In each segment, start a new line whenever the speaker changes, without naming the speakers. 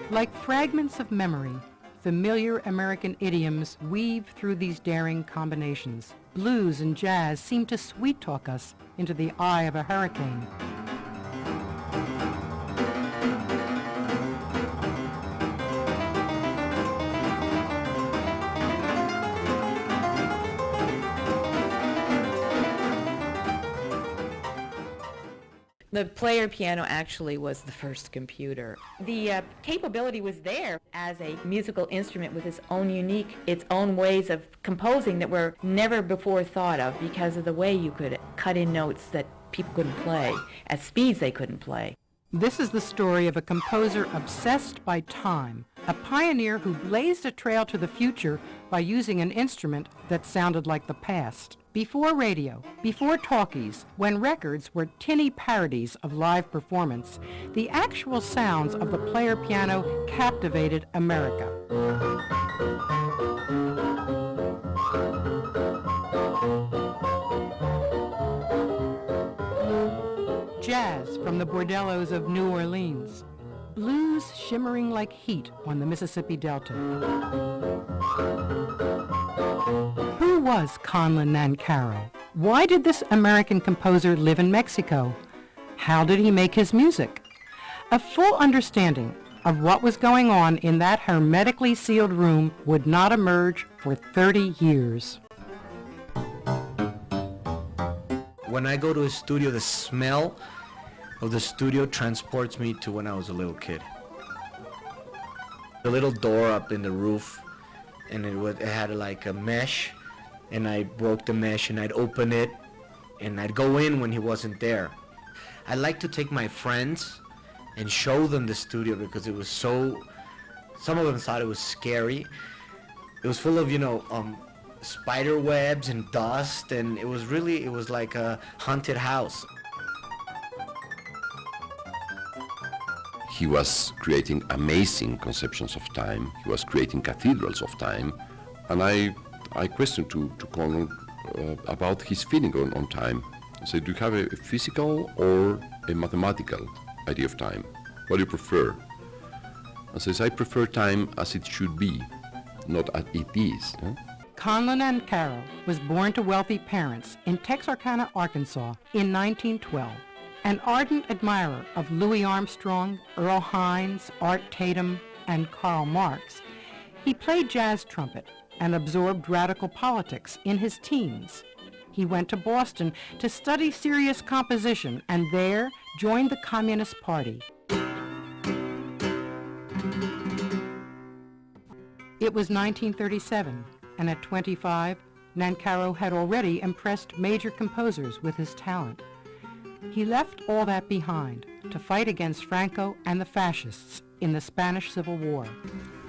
Like fragments of memory, familiar American idioms weave through these daring combinations. Blues and jazz seem to sweet-talk us into the eye of a hurricane.
The player piano actually was the first computer. The capability was there as a musical instrument with its own ways of composing that were never before thought of because of the way you could cut in notes that people couldn't play, at speeds they couldn't play.
This is the story of a composer obsessed by time, a pioneer who blazed a trail to the future by using an instrument that sounded like the past. Before radio, before talkies, when records were tinny parodies of live performance, the actual sounds of the player piano captivated America. Jazz from the bordellos of New Orleans. Blues shimmering like heat on the Mississippi Delta. Who was Conlon Nancarrow? Why did this American composer live in Mexico? How did he make his music? A full understanding of what was going on in that hermetically sealed room would not emerge for 30 years.
When I go to a studio, the smell of the studio transports me to when I was a little kid. The little door up in the roof, and it had like a mesh, and I broke the mesh and I'd open it and I'd go in when he wasn't there. I like to take my friends and show them the studio because it was so, some of them thought it was scary. It was full of, spider webs and dust, and it was like a haunted house.
He was creating amazing conceptions of time. He was creating cathedrals of time. And I questioned to Conlon about his feeling on time. I said, do you have a physical or a mathematical idea of time? What do you prefer? I says, I prefer time as it should be, not as it is. Huh?
Conlon Nancarrow was born to wealthy parents in Texarkana, Arkansas in 1912. An ardent admirer of Louis Armstrong, Earl Hines, Art Tatum, and Karl Marx, he played jazz trumpet and absorbed radical politics in his teens. He went to Boston to study serious composition and there joined the Communist Party. It was 1937, and at 25, Nancarrow had already impressed major composers with his talent. He left all that behind to fight against Franco and the fascists in the Spanish Civil War.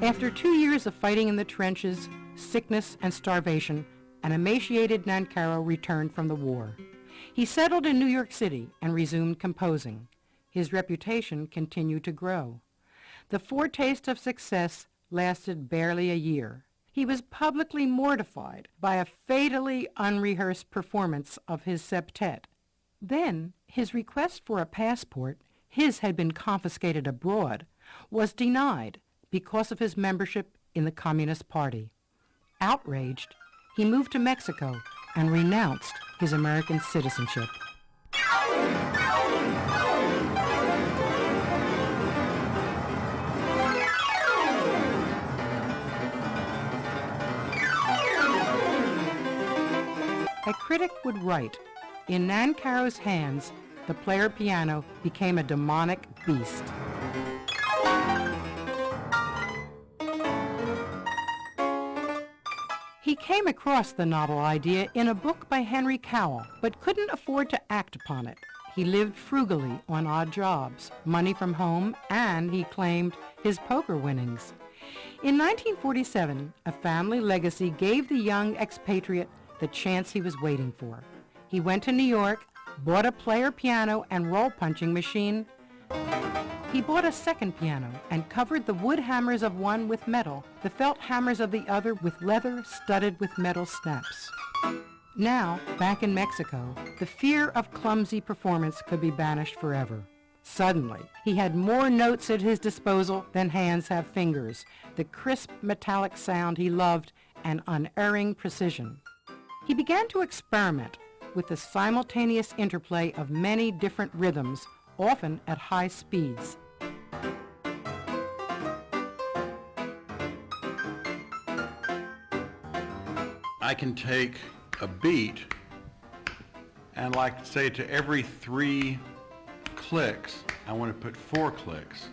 After 2 years of fighting in the trenches, sickness and starvation, an emaciated Nancarrow returned from the war. He settled in New York City and resumed composing. His reputation continued to grow. The foretaste of success lasted barely a year. He was publicly mortified by a fatally unrehearsed performance of his septet. Then, his request for a passport, his had been confiscated abroad, was denied because of his membership in the Communist Party. Outraged, he moved to Mexico and renounced his American citizenship. A critic would write, in Nancarrow's hands, the player piano became a demonic beast. He came across the novel idea in a book by Henry Cowell, but couldn't afford to act upon it. He lived frugally on odd jobs, money from home, and, he claimed, his poker winnings. In 1947, a family legacy gave the young expatriate the chance he was waiting for. He went to New York, bought a player piano and roll-punching machine. He bought a second piano and covered the wood hammers of one with metal, the felt hammers of the other with leather studded with metal snaps. Now, back in Mexico, the fear of clumsy performance could be banished forever. Suddenly, he had more notes at his disposal than hands have fingers, the crisp metallic sound he loved, and unerring precision. He began to experiment with the simultaneous interplay of many different rhythms, often at high speeds.
I can take a beat and, like, say to every 3 clicks, I want to put 4 clicks.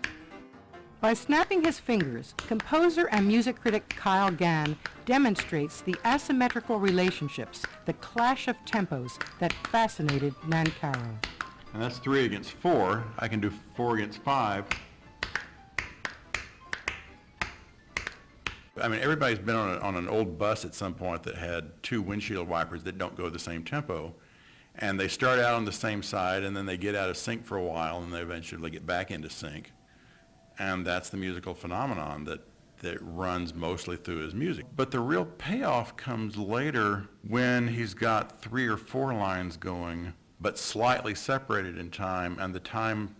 By snapping his fingers, composer and music critic Kyle Gann demonstrates the asymmetrical relationships, the clash of tempos that fascinated Nancarrow.
And that's 3 against 4. I can do 4 against 5. I mean, everybody's been on an old bus at some point that had 2 windshield wipers that don't go the same tempo. And they start out on the same side, and then they get out of sync for a while, and they eventually get back into sync. And that's the musical phenomenon that runs mostly through his music. But the real payoff comes later when he's got 3 or 4 lines going, but slightly separated in time, and the time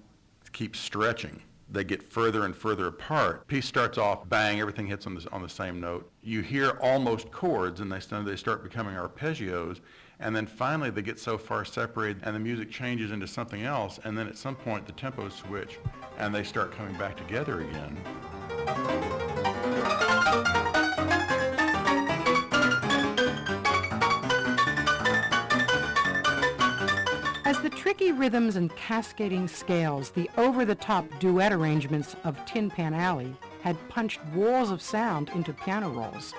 keeps stretching. They get further and further apart. Piece starts off, bang, everything hits on the same note. You hear almost chords, and they start becoming arpeggios, and then finally they get so far separated, and the music changes into something else, and then at some point the tempos switch, and they start coming back together again.
As the tricky rhythms and cascading scales, the over-the-top duet arrangements of Tin Pan Alley had punched walls of sound into piano rolls,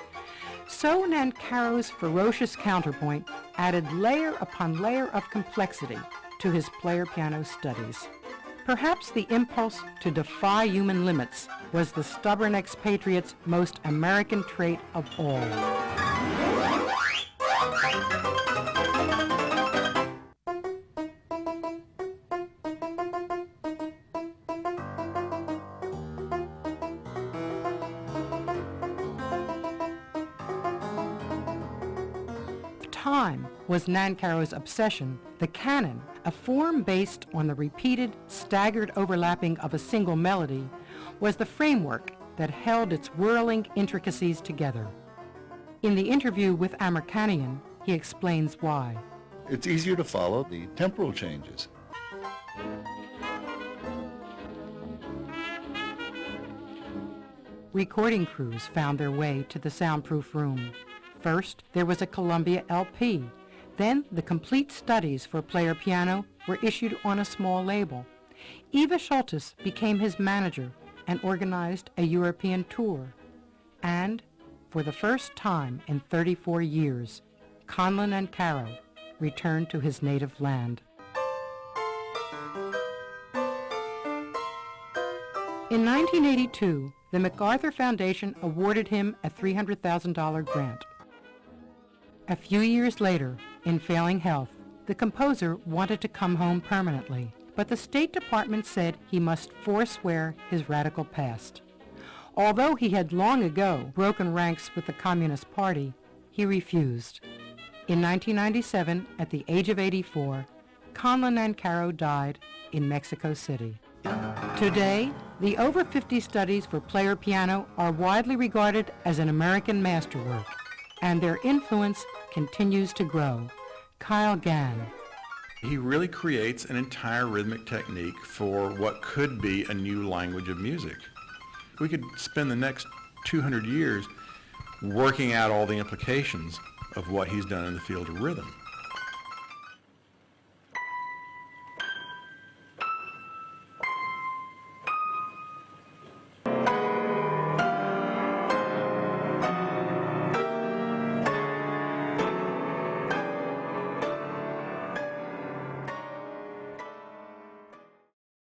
so Nancarrow's ferocious counterpoint added layer upon layer of complexity to his player piano studies. Perhaps the impulse to defy human limits was the stubborn expatriate's most American trait of all. Time was Nancarrow's obsession. The canon, a form based on the repeated, staggered overlapping of a single melody, was the framework that held its whirling intricacies together. In the interview with Americanian, he explains why.
It's easier to follow the temporal changes.
Recording crews found their way to the soundproof room. First, there was a Columbia LP. Then, the complete studies for player piano were issued on a small label. Eva Schultes became his manager and organized a European tour. And, for the first time in 34 years, Conlon Nancarrow returned to his native land. In 1982, the MacArthur Foundation awarded him a $300,000 grant. A few years later, in failing health, the composer wanted to come home permanently, but the State Department said he must forswear his radical past. Although he had long ago broken ranks with the Communist Party, he refused. In 1997, at the age of 84, Conlon Nancarrow died in Mexico City. Today, the over 50 studies for player piano are widely regarded as an American masterwork, and their influence continues to grow. Kyle Gann.
He really creates an entire rhythmic technique for what could be a new language of music. We could spend the next 200 years working out all the implications of what he's done in the field of rhythm.